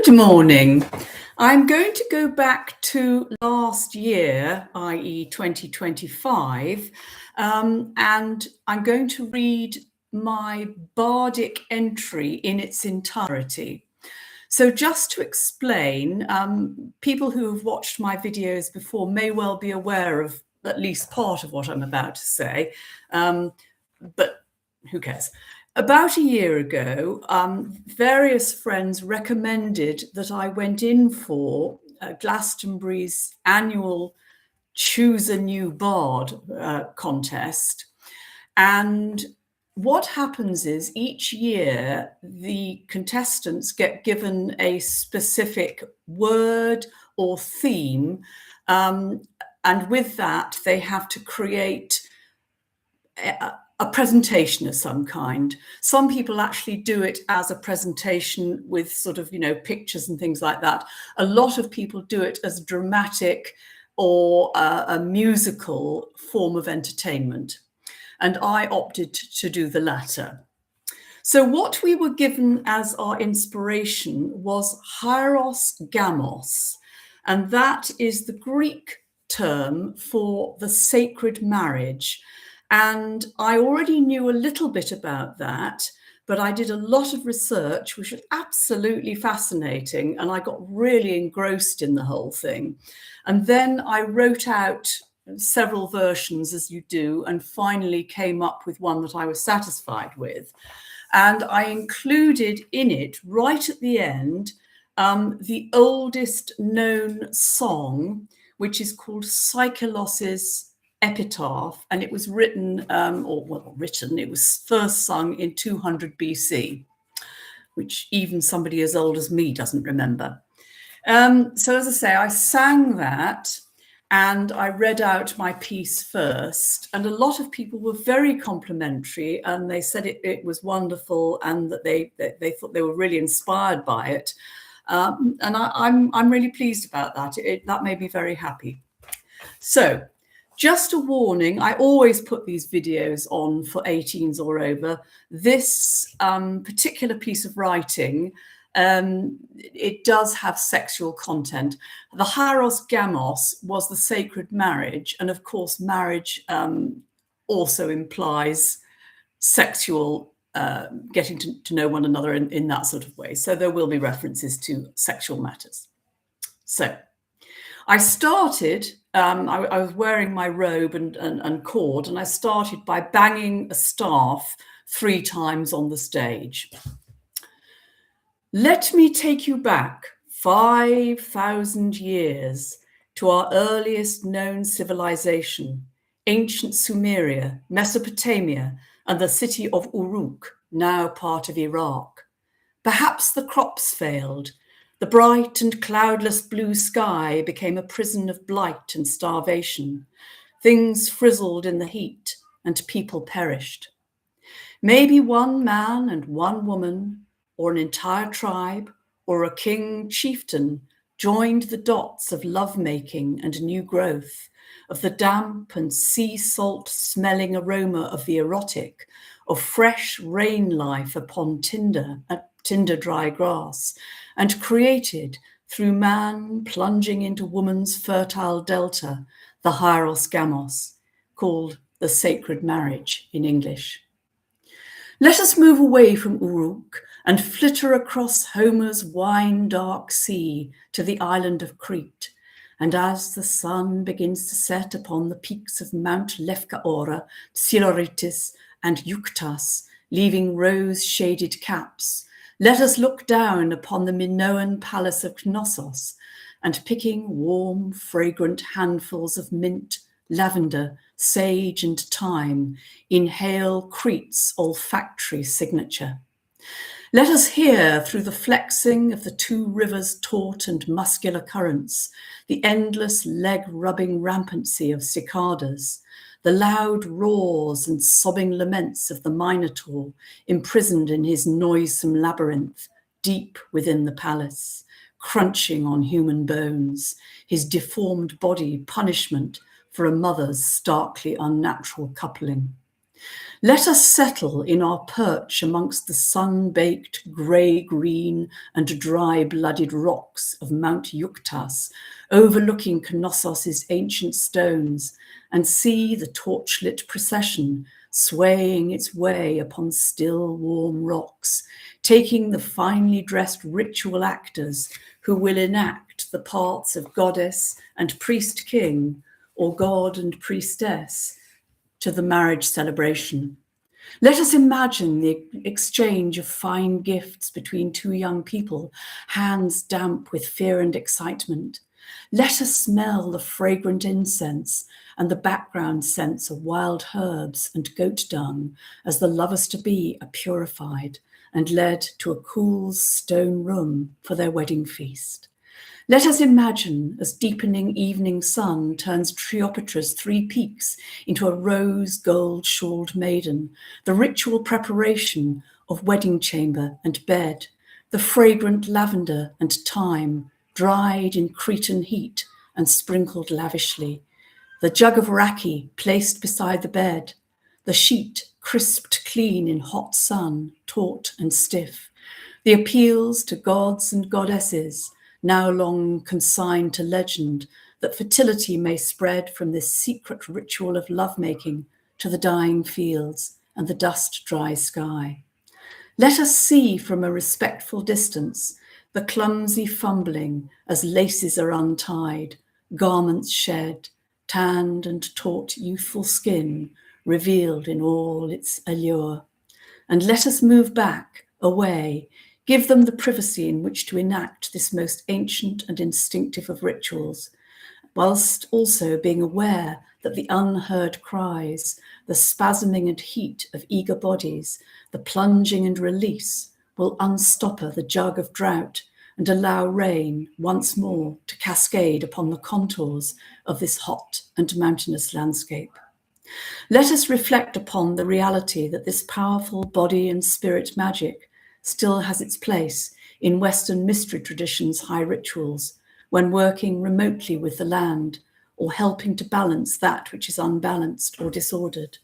Good morning. I'm going to go back to last year, i.e. 2025, and I'm going to read my Bardic entry in its entirety. So just to explain, people who have watched my videos before may well be aware of at least part of what I'm about to say, but who cares? About a year ago, various friends recommended that I went in for Glastonbury's annual Choose a New Bard contest. And what happens is each year the contestants get given a specific word or theme, and with that they have to create a presentation of some kind. Some people actually do it as a presentation with sort of, pictures and things like that. A lot of people do it as dramatic or a musical form of entertainment. And I opted to do the latter. So what we were given as our inspiration was hieros gamos, and that is the Greek term for the sacred marriage. And I already knew a little bit about that, but I did a lot of research, which was absolutely fascinating, and I got really engrossed in the whole thing. And then I wrote out several versions, as you do, and finally came up with one that I was satisfied with. And I included in it, right at the end, the oldest known song, which is called Psychelos's Epitaph, and it was written, it was first sung in 200 BC, which even somebody as old as me doesn't remember. So as I say, I sang that and I read out my piece first, and a lot of people were very complimentary, and they said it was wonderful and that they thought they were really inspired by it. And I'm really pleased about that. That made me very happy. So just a warning, I always put these videos on for 18s or over. This particular piece of writing, it does have sexual content. The hieros gamos was the sacred marriage, and of course marriage also implies sexual getting to know one another in that sort of way. So there will be references to sexual matters. So I started, I was wearing my robe and cord, and I started by banging a staff 3 times on the stage. Let me take you back 5,000 years to our earliest known civilization, ancient Sumeria, Mesopotamia, and the city of Uruk, now part of Iraq. Perhaps the crops failed. The bright and cloudless blue sky became a prison of blight and starvation. Things frizzled in the heat and people perished. Maybe one man and one woman, or an entire tribe, or a king chieftain joined the dots of lovemaking and new growth, of the damp and sea salt smelling aroma of the erotic, of fresh rain life upon tinder dry grass, and created, through man plunging into woman's fertile delta, the hieros gamos, called the sacred marriage in English. Let us move away from Uruk and flitter across Homer's wine-dark sea to the island of Crete. And as the sun begins to set upon the peaks of Mount Lefkaora, Psiloritis, and Iuktas, leaving rose-shaded caps, let us look down upon the Minoan palace of Knossos, and picking warm, fragrant handfuls of mint, lavender, sage, and thyme, inhale Crete's olfactory signature. Let us hear through the flexing of the 2 rivers' taut and muscular currents, the endless leg-rubbing rampancy of cicadas, the loud roars and sobbing laments of the Minotaur, imprisoned in his noisome labyrinth, deep within the palace, crunching on human bones, his deformed body punishment for a mother's starkly unnatural coupling. Let us settle in our perch amongst the sun-baked grey-green and dry-blooded rocks of Mount Yuktas, overlooking Knossos' ancient stones, and see the torchlit procession swaying its way upon still, warm rocks, taking the finely dressed ritual actors who will enact the parts of goddess and priest-king, or god and priestess, to the marriage celebration. Let us imagine the exchange of fine gifts between two young people, hands damp with fear and excitement. Let us smell the fragrant incense and the background scents of wild herbs and goat dung as the lovers-to-be are purified and led to a cool stone room for their wedding feast. Let us imagine as deepening evening sun turns Triopatra's 3 peaks into a rose gold shawled maiden, the ritual preparation of wedding chamber and bed, the fragrant lavender and thyme, dried in Cretan heat and sprinkled lavishly, the jug of raki placed beside the bed, the sheet crisped clean in hot sun, taut and stiff, the appeals to gods and goddesses, now long consigned to legend, that fertility may spread from this secret ritual of lovemaking to the dying fields and the dust-dry sky. Let us see from a respectful distance the clumsy fumbling as laces are untied, garments shed, tanned and taut youthful skin revealed in all its allure. And let us move back, away, give them the privacy in which to enact this most ancient and instinctive of rituals, whilst also being aware that the unheard cries, the spasming and heat of eager bodies, the plunging and release will unstopper the jug of drought and allow rain once more to cascade upon the contours of this hot and mountainous landscape. Let us reflect upon the reality that this powerful body and spirit magic still has its place in Western mystery traditions' high rituals, when working remotely with the land or helping to balance that which is unbalanced or disordered.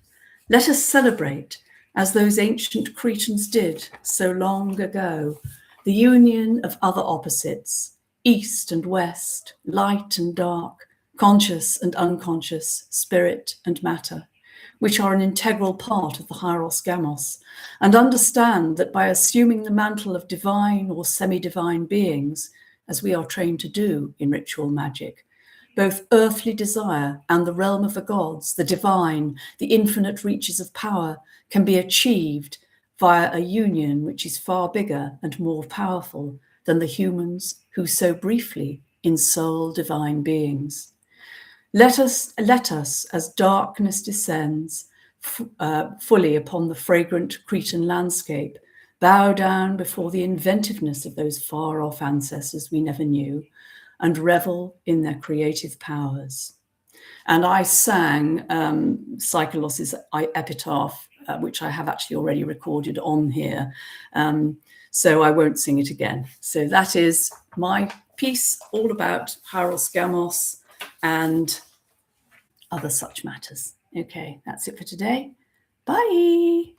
Let us celebrate, as those ancient Cretans did so long ago, the union of other opposites, east and west, light and dark, conscious and unconscious, spirit and matter, which are an integral part of the hieros gamos, and understand that by assuming the mantle of divine or semi-divine beings, as we are trained to do in ritual magic, both earthly desire and the realm of the gods, the divine, the infinite reaches of power, can be achieved via a union which is far bigger and more powerful than the humans who so briefly ensoul divine beings. Let us, as darkness descends fully upon the fragrant Cretan landscape, bow down before the inventiveness of those far-off ancestors we never knew, and revel in their creative powers. And I sang Psycholos' epitaph, which I have actually already recorded on here, so I won't sing it again. So that is my piece all about hieros gamos and other such matters. Okay, that's it for today. Bye.